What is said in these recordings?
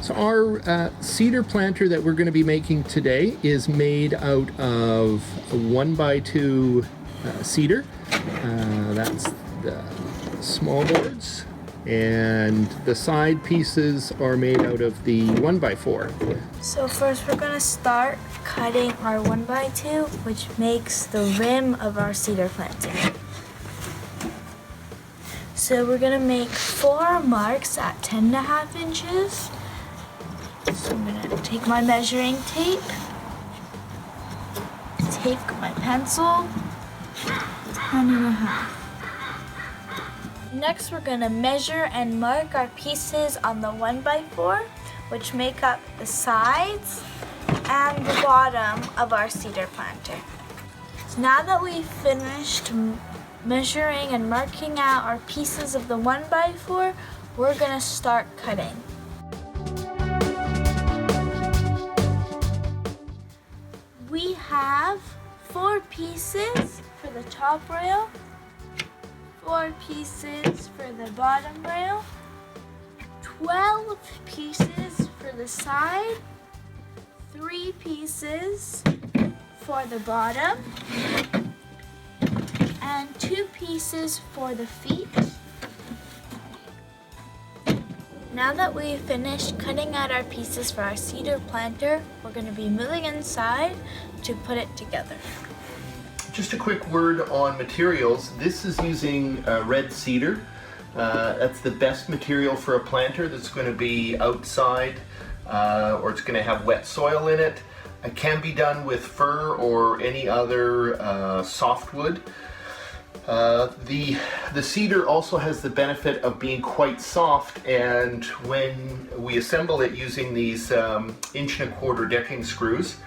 So our cedar planter that we're going to be making today is made out of a 1x2 cedar. That's the small boards, and the side pieces are made out of the 1x4. So first we're going to start cutting our 1x2, which makes the rim of our cedar planting. So we're going to make 4 marks at 10.5 inches. So I'm going to take my measuring tape, take my pencil, 10.5. Next we're going to measure and mark our pieces on the 1x4, which make up the sides and the bottom of our cedar planter. So now that we've finished measuring and marking out our pieces of the 1x4, we're going to start cutting. We have 4 pieces for the top rail, 4 pieces for the bottom rail, 12 pieces for the side, 3 pieces for the bottom, and 2 pieces for the feet. Now that we've finished cutting out our pieces for our cedar planter, we're going to be moving inside to put it together. Just a quick word on materials. This is using red cedar. That's the best material for a planter that's going to be outside or it's going to have wet soil in it. It can be done with fir or any other softwood. The cedar also has the benefit of being quite soft, and when we assemble it using these 1.25" decking screws,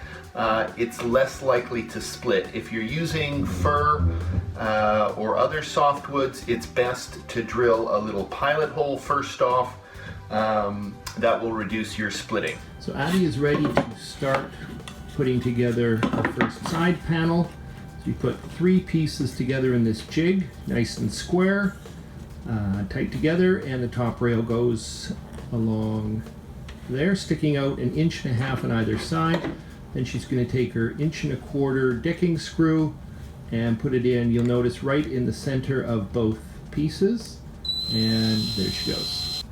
it's less likely to split. If you're using fir or other softwoods, it's best to drill a little pilot hole first off. That will reduce your splitting. So Addie is ready to start putting together the first side panel. So you put 3 pieces together in this jig, nice and square, tight together, and the top rail goes along there, sticking out 1.5 inches on either side. Then she's going to take her 1.25" decking screw and put it in, you'll notice, right in the center of both pieces, and there she goes.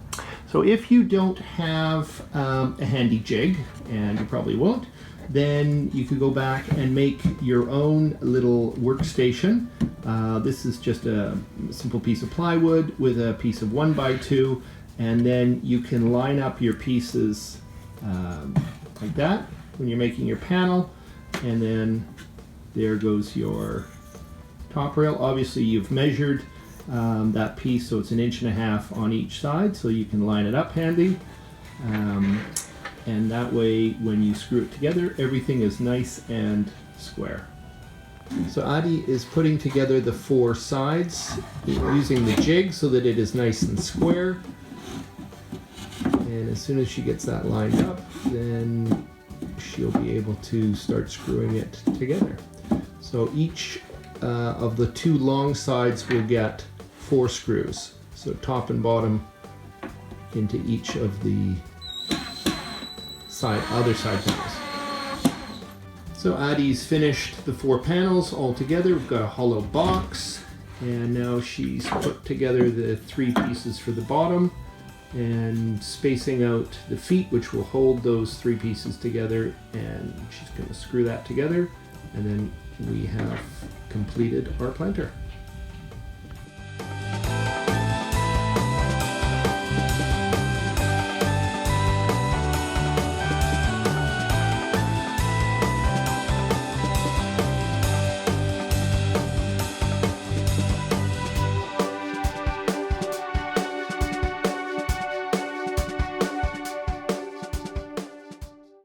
So if you don't have a handy jig, and you probably won't, then you could go back and make your own little workstation. This is just a simple piece of plywood with a piece of 1x2, and then you can line up your pieces like that when you're making your panel, and then there goes your top rail. Obviously you've measured that piece, so it's 1.5 inches on each side, so you can line it up handy. And that way, when you screw it together, everything is nice and square. So Addie is putting together the 4 sides using the jig so that it is nice and square. And as soon as she gets that lined up, then she'll be able to start screwing it together. So each of the 2 long sides will get 4 screws. So top and bottom into each of the other side panels. So Addie's finished the 4 panels all together. We've got a hollow box, and now she's put together the 3 pieces for the bottom and spacing out the feet, which will hold those 3 pieces together, and she's going to screw that together, and then we have completed our planter.